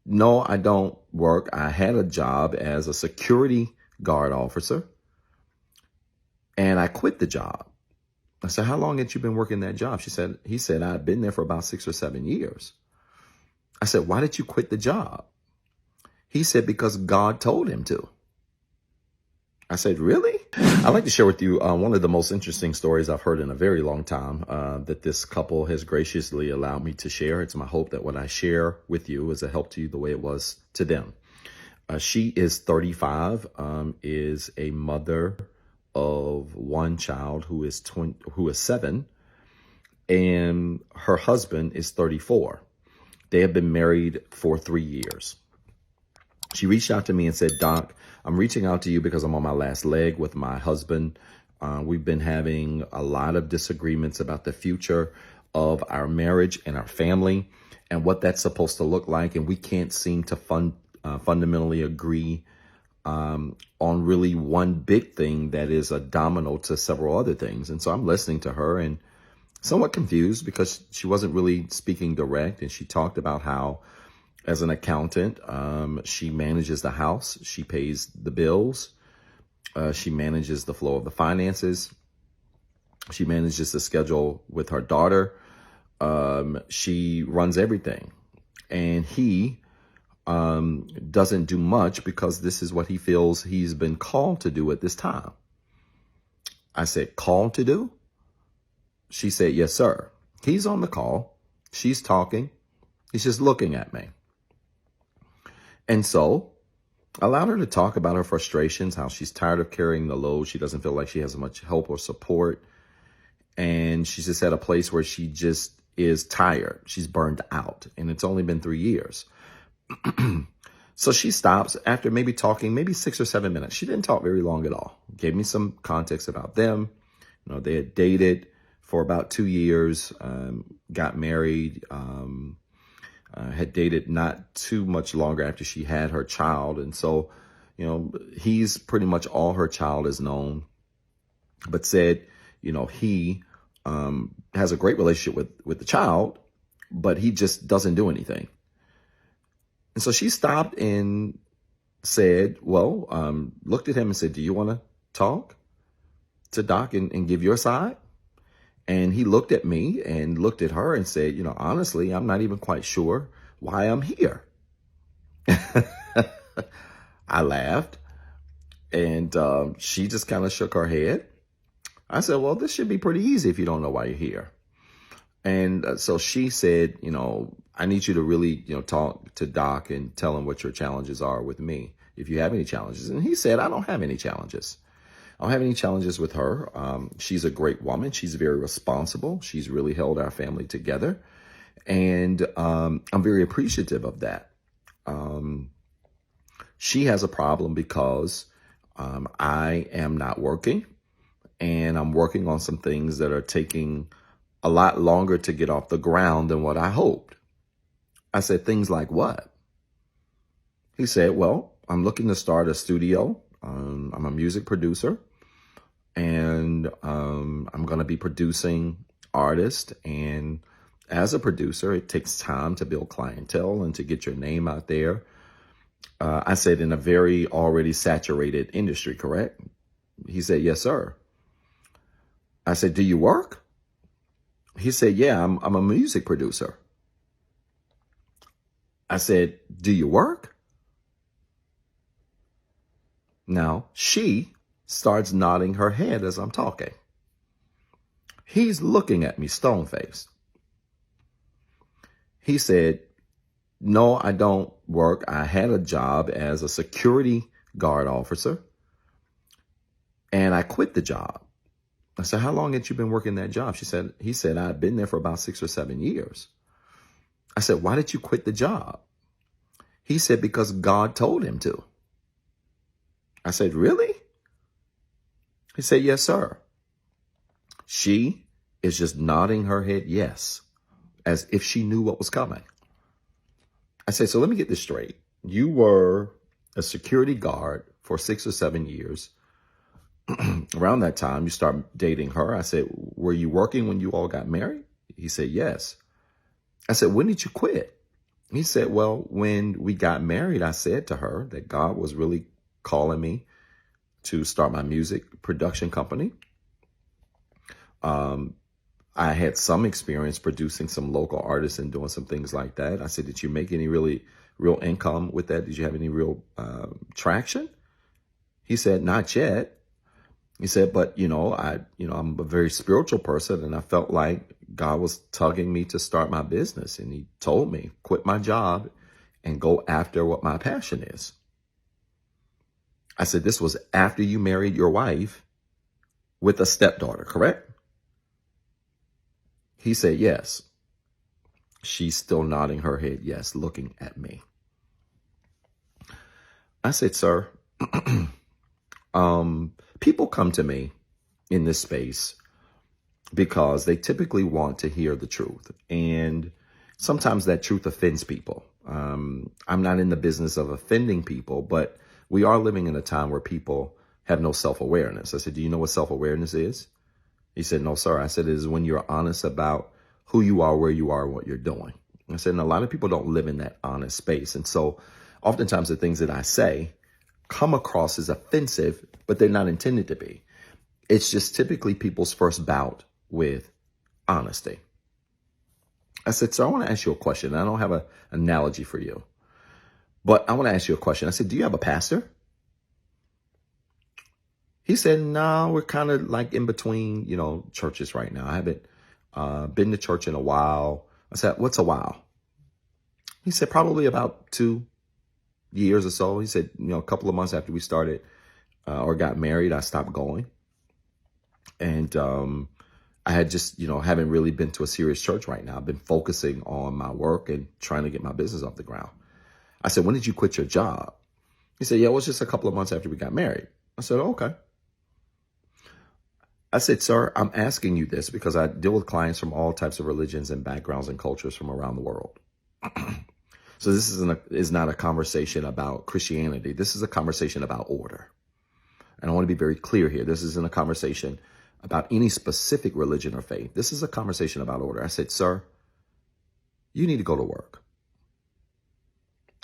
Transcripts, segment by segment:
no, I don't work. I had a job as a security guard officer, and I quit the job. I said, how long had you been working that job? He said, I've been there for about 6 or 7 years. I said, why did you quit the job? He said, because God told him to. I said, really? I'd like to share with you one of the most interesting stories I've heard in a very long time that this couple has graciously allowed me to share. It's my hope that what I share with you is a help to you the way it was to them. She is 35, is a mother of one child who is 7, and her husband is 34. They have been married for 3 years. She reached out to me and said, Doc, I'm reaching out to you because I'm on my last leg with my husband. We've been having a lot of disagreements about the future of our marriage and our family and what that's supposed to look like. And we can't seem to fundamentally agree on really one big thing that is a domino to several other things. And so I'm listening to her and somewhat confused because she wasn't really speaking direct. And she talked about how, as an accountant, she manages the house, she pays the bills, she manages the flow of the finances, she manages the schedule with her daughter, she runs everything. And he doesn't do much because this is what he feels he's been called to do at this time. I said, called to do? She said, yes, sir. He's on the call. She's talking. He's just looking at me. And so I allowed her to talk about her frustrations, how she's tired of carrying the load. She doesn't feel like she has much help or support. And she's just at a place where she just is tired. She's burned out. And it's only been 3 years. So she stops after maybe talking, maybe 6 or 7 minutes. She didn't talk very long at all. Gave me some context about them. You know, they had dated for about 2 years, got married, had dated not too much longer after she had her child. And so, you know, he's pretty much all her child has known, but said, you know, he has a great relationship with the child, but he just doesn't do anything. And so she stopped and said, well, looked at him and said, do you want to talk to Doc and give your side? And he looked at me and looked at her and said, you know, honestly, I'm not even quite sure why I'm here. I laughed and she just kind of shook her head. I said, well, this should be pretty easy if you don't know why you're here. And so she said, you know, I need you to really, you know, talk to Doc and tell him what your challenges are with me, if you have any challenges. And he said, I don't have any challenges. I don't have any challenges with her. She's a great woman. She's very responsible. She's really held our family together. And I'm very appreciative of that. She has a problem because I am not working. And I'm working on some things that are taking a lot longer to get off the ground than what I hoped. I said, things like what? He said, well, I'm looking to start a studio. I'm a music producer. And I'm going to be producing artists. And as a producer, it takes time to build clientele and to get your name out there. I said, in a very already saturated industry, correct? He said, yes, sir. I said, do you work? He said, yeah, I'm a music producer. I said, do you work? Now, she starts nodding her head as I'm talking. He's looking at me stone-faced. He said, no, I don't work. I had a job as a security guard officer, and I quit the job. I said, how long had you been working that job? He said, I've been there for about 6 or 7 years. I said, why did you quit the job? He said, because God told him to. I said, really? He said, yes, sir. She is just nodding her head yes, as if she knew what was coming. I said, so let me get this straight. You were a security guard for 6 or 7 years. Around that time, you start dating her. I said, were you working when you all got married? He said, yes. I said, when did you quit? He said, well, when we got married, I said to her that God was really calling me to start my music production company. I had some experience producing some local artists and doing some things like that. I said, did you make any real income with that? Did you have any real traction? He said, not yet. He said, but I'm a very spiritual person, and I felt like God was tugging me to start my business. And he told me, quit my job and go after what my passion is. I said, this was after you married your wife with a stepdaughter, correct? He said, yes. She's still nodding her head, yes, looking at me. I said, sir, people come to me in this space because they typically want to hear the truth. And sometimes that truth offends people. I'm not in the business of offending people, but we are living in a time where people have no self-awareness. I said, do you know what self-awareness is? He said, no, sir. I said, it is when you're honest about who you are, where you are, and what you're doing. I said, and a lot of people don't live in that honest space. And so oftentimes the things that I say come across as offensive, but they're not intended to be. It's just typically people's first bout with honesty. I said, so I want to ask you a question. I don't have an analogy for you, but I want to ask you a question. I said, do you have a pastor? He said, no, we're kind of like in between, churches right now. I haven't been to church in a while. I said, what's a while? He said, probably about 2 years or so. He said, a couple of months after we started or got married, I stopped going. And I had just, haven't really been to a serious church right now. I've been focusing on my work and trying to get my business off the ground. I said, when did you quit your job? He said, yeah, it was just a couple of months after we got married. I said, okay. I said, sir, I'm asking you this because I deal with clients from all types of religions and backgrounds and cultures from around the world. So this is not a conversation about Christianity. This is a conversation about order. And I want to be very clear here. This isn't a conversation about any specific religion or faith. This is a conversation about order. I said, sir, you need to go to work.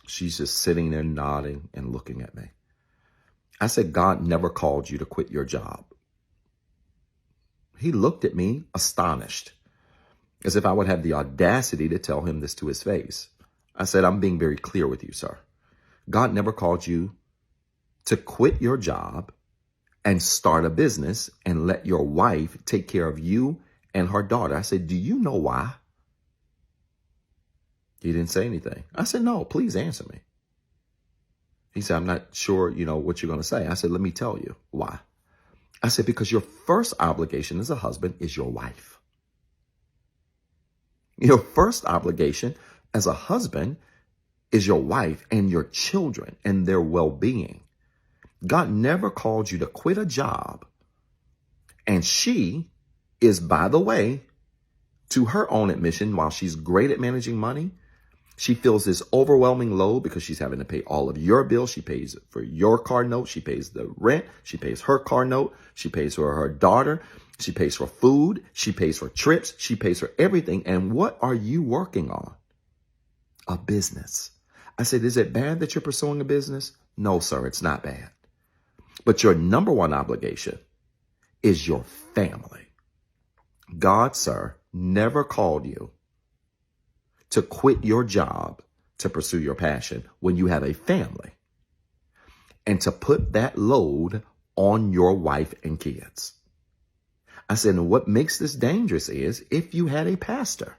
She's just sitting there nodding and looking at me. I said, God never called you to quit your job. He looked at me astonished, as if I would have the audacity to tell him this to his face. I said, I'm being very clear with you, sir. God never called you to quit your job and start a business and let your wife take care of you and her daughter. I said, do you know why? He didn't say anything. I said, no, please answer me. He said, I'm not sure, what you're going to say. I said, let me tell you why. I said, because your first obligation as a husband is your wife. Your first obligation as a husband is your wife and your children and their well-being. God never called you to quit a job. And she is, by the way, to her own admission, while she's great at managing money, she feels this overwhelming load because she's having to pay all of your bills. She pays for your car note. She pays the rent. She pays her car note. She pays for her daughter. She pays for food. She pays for trips. She pays for everything. And what are you working on? A business. I said, is it bad that you're pursuing a business? No, sir, it's not bad. But your number one obligation is your family. God, sir, never called you to quit your job to pursue your passion when you have a family and to put that load on your wife and kids. I said, and what makes this dangerous is if you had a pastor,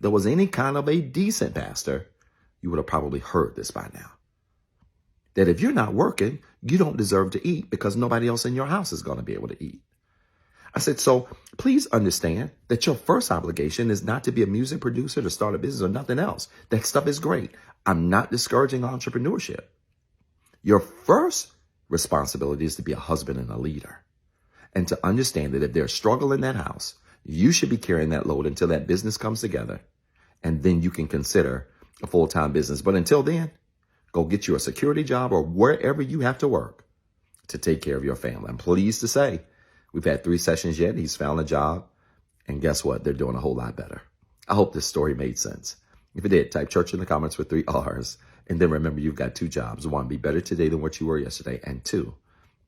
there was any kind of a decent pastor, you would have probably heard this by now. That if you're not working, you don't deserve to eat because nobody else in your house is going to be able to eat. I said, so please understand that your first obligation is not to be a music producer, to start a business or nothing else. That stuff is great. I'm not discouraging entrepreneurship. Your first responsibility is to be a husband and a leader and to understand that if there's struggle in that house, you should be carrying that load until that business comes together. And then you can consider a full-time business. But until then, go get you a security job or wherever you have to work to take care of your family. I'm pleased to say we've had 3 sessions yet. He's found a job. And guess what? They're doing a whole lot better. I hope this story made sense. If you did, type church in the comments with 3 R's. And then remember, you've got 2 jobs. 1, be better today than what you were yesterday. And 2,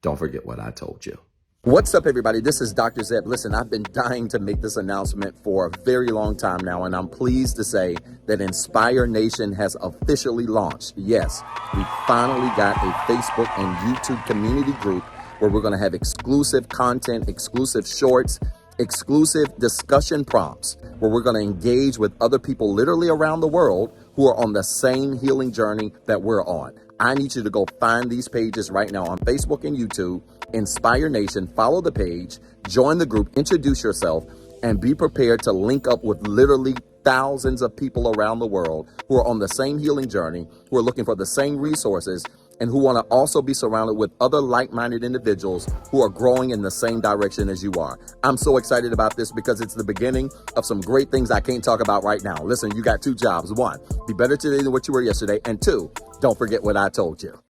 don't forget what I told you. What's up, everybody? This is Dr. Zeb. Listen, I've been dying to make this announcement for a very long time now, and I'm pleased to say that Inspire Nation has officially launched. Yes, we finally got a Facebook and YouTube community group where we're going to have exclusive content, exclusive shorts, exclusive discussion prompts, where we're going to engage with other people literally around the world who are on the same healing journey that we're on. I need you to go find these pages right now on Facebook and YouTube. Inspire Nation, follow the page, join the group, introduce yourself, and be prepared to link up with literally thousands of people around the world who are on the same healing journey, who are looking for the same resources, and who want to also be surrounded with other like-minded individuals who are growing in the same direction as you are. I'm so excited about this because it's the beginning of some great things I can't talk about right now. Listen, you got 2 jobs. 1, be better today than what you were yesterday. And 2, don't forget what I told you.